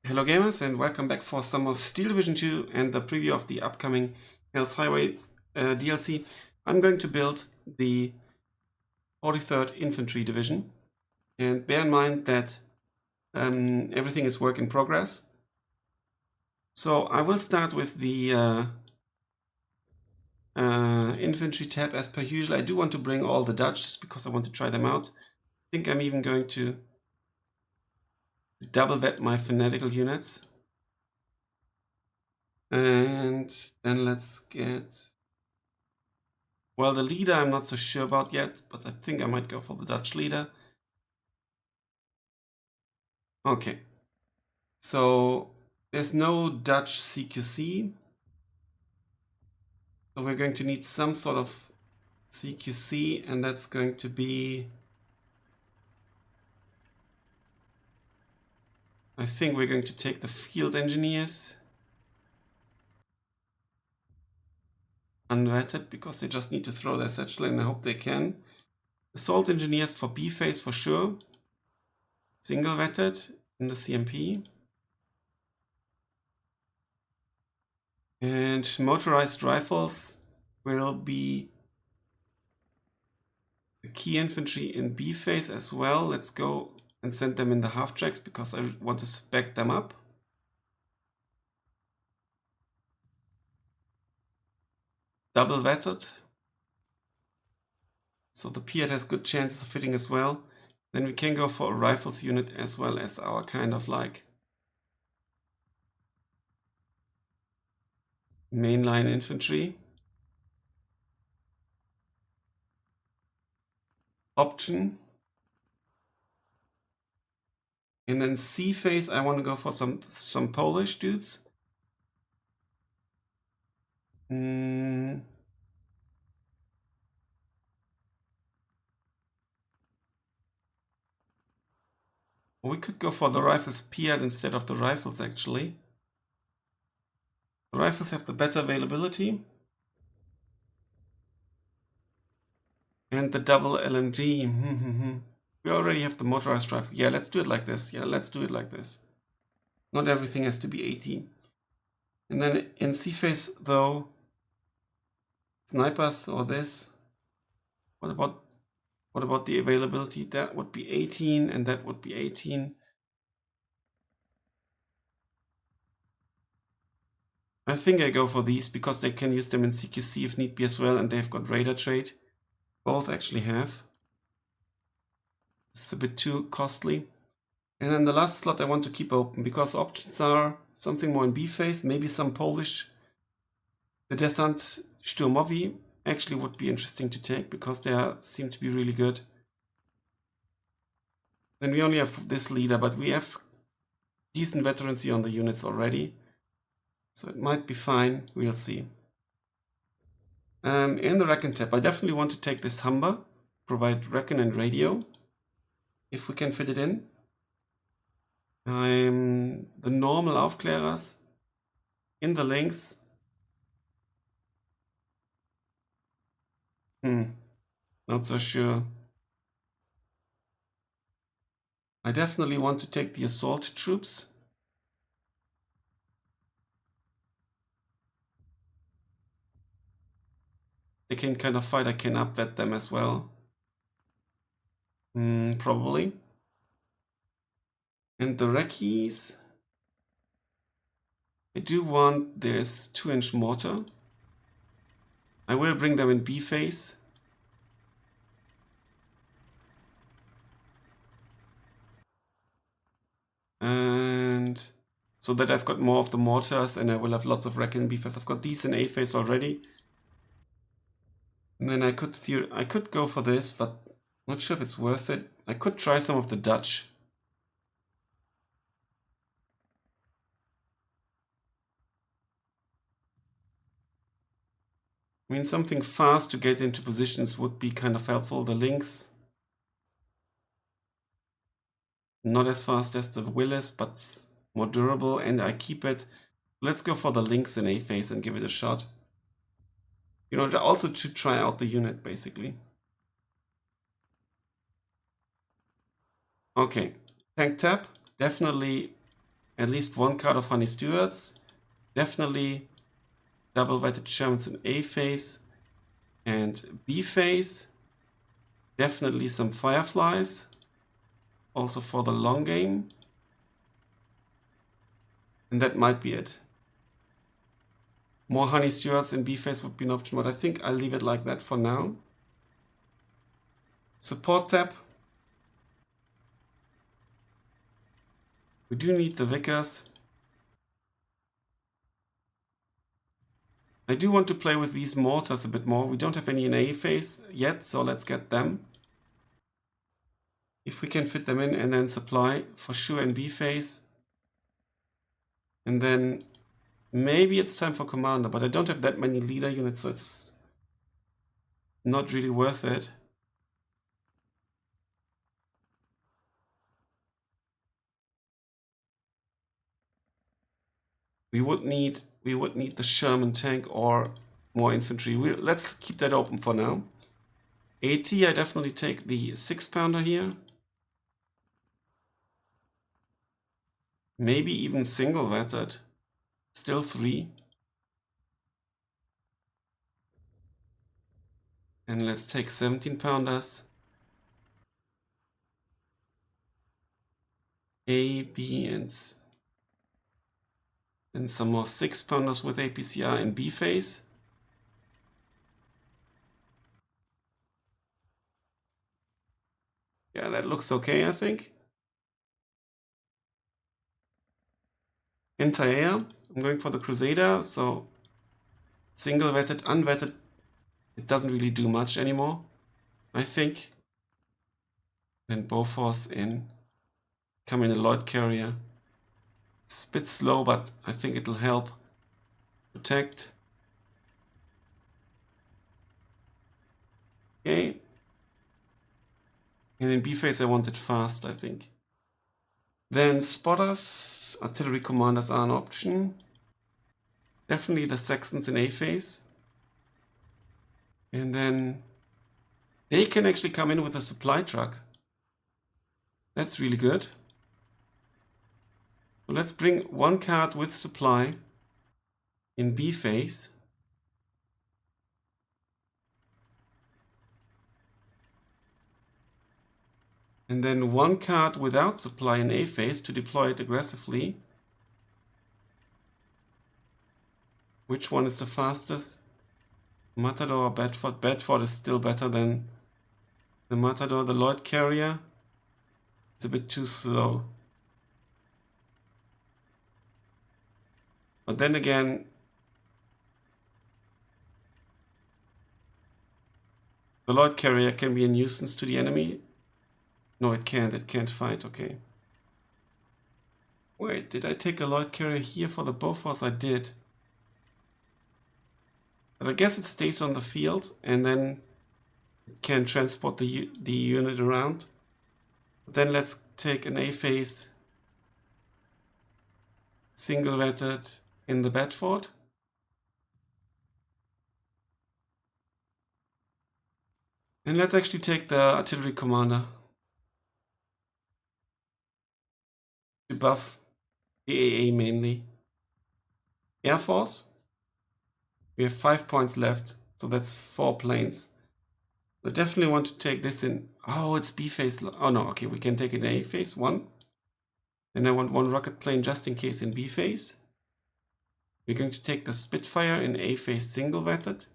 Hello gamers and welcome back for some more Steel Division 2 and the preview of the upcoming Hell's Highway DLC. I'm going to build the 43rd Infantry Division, and bear in mind that everything is work in progress. So I will start with the infantry tab as per usual. I do want to bring all the Dutch because I want to try them out. I think I'm even going to double vet my fanatical units. And then let's get... Well, the leader I'm not so sure about yet, but I think I might go for the Dutch leader. Okay. So there's no Dutch CQC. So we're going to need some sort of CQC, and that's going to be... I think we're going to take the field engineers. Unvetted, because they just need to throw their satchel and I hope they can. Assault engineers for B phase for sure. Single vetted in the CMP. And motorized rifles will be the key infantry in B phase as well. Let's go and send them in the half tracks because I want to spec them up. Double vetted. So the Piat has good chances of fitting as well. Then we can go for a rifles unit as well as our kind of like mainline infantry. Option. And then C phase, I want to go for some Polish dudes. We could go for the rifles Piat instead of the rifles actually. The rifles have the better availability. And the double LMG. We already have the motorized rifle. Yeah, let's do it like this. Yeah, let's do it like this. Not everything has to be 80. And then in C phase though, snipers or this. What about the availability? That would be 18 and that would be 18. I think I go for these because they can use them in CQC if need be as well, and they've got radar trade. Both actually have. It's a bit too costly. And then the last slot I want to keep open because options are something more in B phase, maybe some Polish. The Desant Sturmowi actually would be interesting to take because they seem to be really good. Then we only have this leader, but we have decent veterancy on the units already. So it might be fine, we'll see. In the Recon tab, I definitely want to take this Humber, provide Recon and radio, if we can fit it in. The normal Aufklärers in the links. Not so sure. I definitely want to take the assault troops. They can kind of fight, I can upvet them as well. Probably. And the Reckies. I do want this 2-inch mortar. I will bring them in B phase. And so that I've got more of the mortars and I will have lots of Recon in B phase. I've got these in A phase already. And then I could go for this, but not sure if it's worth it. I could try some of the Dutch. I mean, something fast to get into positions would be kind of helpful. The links, not as fast as the Willis, but more durable, and I keep it. Let's go for the links in A phase and give it a shot. You know, also to try out the unit, basically. Okay, tank tab, definitely at least one card of Honey Stewards. Definitely double-vetted Shermans in A phase and B phase. Definitely some Fireflies, also for the long game. And that might be it. More Honey Stewards in B phase would be an option, but I think I'll leave it like that for now. Support tab. We do need the Vicars. I do want to play with these mortars a bit more. We don't have any in A phase yet, so let's get them. If we can fit them in and then supply for sure in B phase. And then maybe it's time for commander, but I don't have that many leader units, so it's not really worth it. We would need the Sherman tank or more infantry. Let's keep that open for now. AT, I definitely take the 6-pounder here. Maybe even single-vetted. Still 3. And let's take 17-pounders. A, B, and some more 6-pounders with APCR in B phase. Yeah, that looks okay, I think. Anti-air, I'm going for the Crusader, so single-vetted, unvetted, it doesn't really do much anymore, I think. Then Bofors in, come in a Lloyd carrier. It's a bit slow, but I think it'll help protect. Okay. And in B phase I want it fast, I think. Then spotters, artillery commanders are an option. Definitely the Saxons in A phase. And then they can actually come in with a supply truck. That's really good. So let's bring one card with supply in B phase. And then one card without supply in A phase to deploy it aggressively. Which one is the fastest? Matador or Bedford? Bedford is still better than the Matador. The Lloyd carrier, it's a bit too slow. But then again, the Lloyd carrier can be a nuisance to the enemy. No, it can't. It can't fight. Okay. Wait, did I take a Lloyd carrier here for the Bofors? I did. But I guess it stays on the field and then it can transport the unit around. But then let's take an A phase single-vetted in the Bedford. And let's actually take the artillery commander to buff the AA mainly. Air Force. We have 5 points left, so that's 4 planes. I definitely want to take this in. Oh, it's B phase. Oh no, okay, we can take it in A phase, 1. Then I want 1 rocket plane just in case in B phase. We're going to take the Spitfire in A phase single-vetted.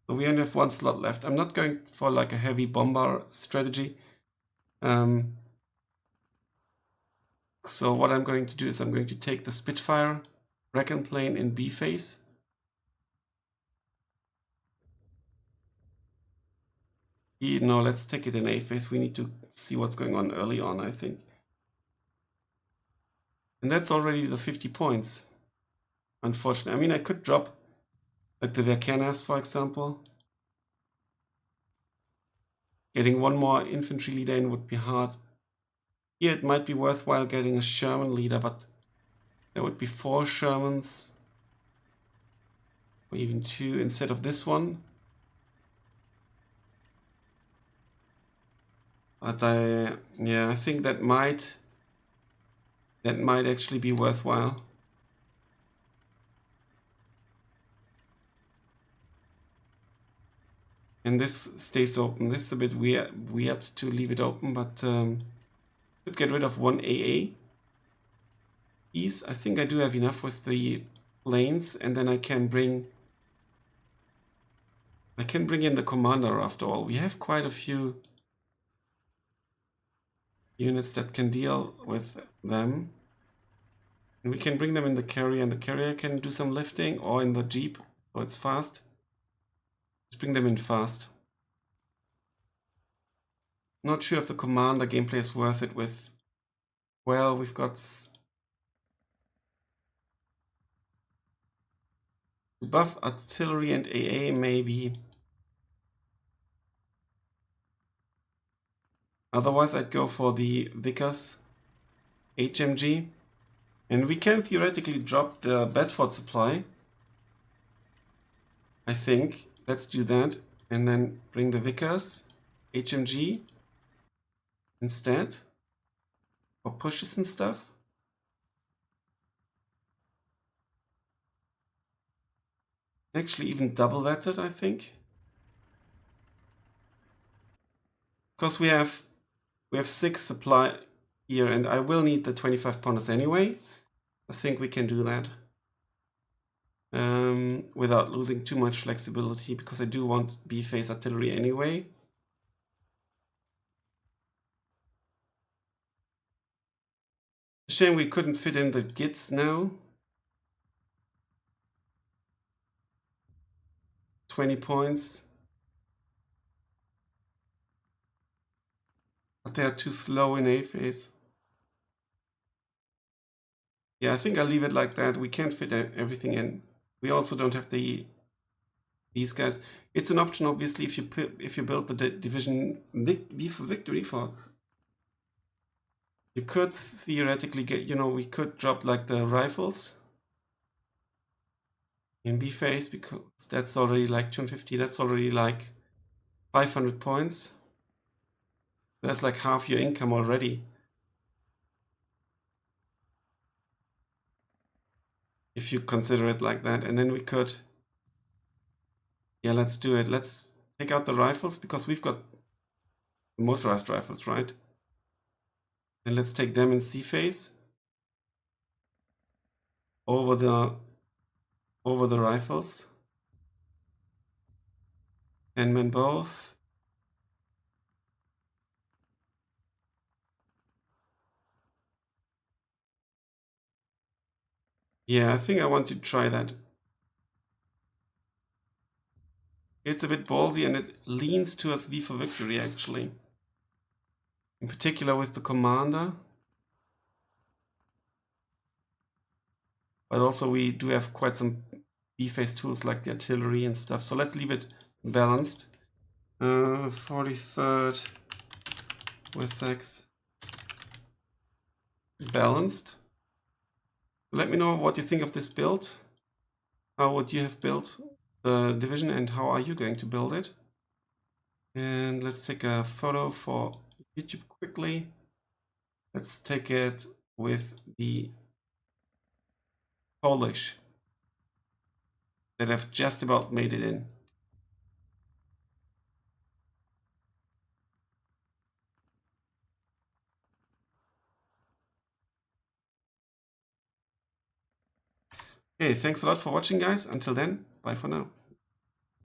So we only have 1 slot left. I'm not going for like a heavy bomber strategy. So what I'm going to do is I'm going to take the Spitfire Recon plane in B phase. No, let's take it in A phase. We need to see what's going on early on, I think. And that's already the 50 points. Unfortunately. I mean, I could drop like the Vercanas, for example. Getting 1 more infantry leader in would be hard. Here it might be worthwhile getting a Sherman leader, but there would be 4 Shermans. Or even 2 instead of this one. But I think that might that might actually be worthwhile. And this stays open. This is a bit weird to leave it open, but could get rid of one AA piece. I think I do have enough with the planes, and then I can bring in the commander after all. We have quite a few units that can deal with them. And we can bring them in the carrier, and the carrier can do some lifting, or in the jeep, so it's fast. Let's bring them in fast. Not sure if the commander gameplay is worth it with... Well, we've got... buff artillery and AA maybe. Otherwise I'd go for the Vickers HMG. And we can theoretically drop the Bedford supply. I think. Let's do that. And then bring the Vickers HMG instead. For pushes and stuff. Actually even double vetted, I think. Because we have 6 supply here, and I will need the 25 pounders anyway. I think we can do that. Without losing too much flexibility, because I do want B-phase artillery anyway. Shame we couldn't fit in the Gits now. 20 points. But they are too slow in A-phase. Yeah, I think I'll leave it like that. We can't fit everything in. We also don't have these guys. It's an option, obviously, if you build the division V for victory for. You could theoretically get, we could drop like the rifles in B phase, because that's already like 250. That's already like 500 points. That's like half your income already. If you consider it like that. And then we could, yeah, let's do it. Let's take out the rifles, because we've got motorized rifles, right? And let's take them in C phase over the rifles. 10 men both. Yeah, I think I want to try that. It's a bit ballsy, and it leans towards V for victory, actually. In particular with the commander. But also we do have quite some B-phase tools like the artillery and stuff. So let's leave it balanced. 43rd Wessex. Balanced. Let me know what you think of this build. How would you have built the division, and how are you going to build it? And let's take a photo for YouTube quickly. Let's take it with the Polish that have just about made it in. Hey, thanks a lot for watching, guys. Until then, bye for now.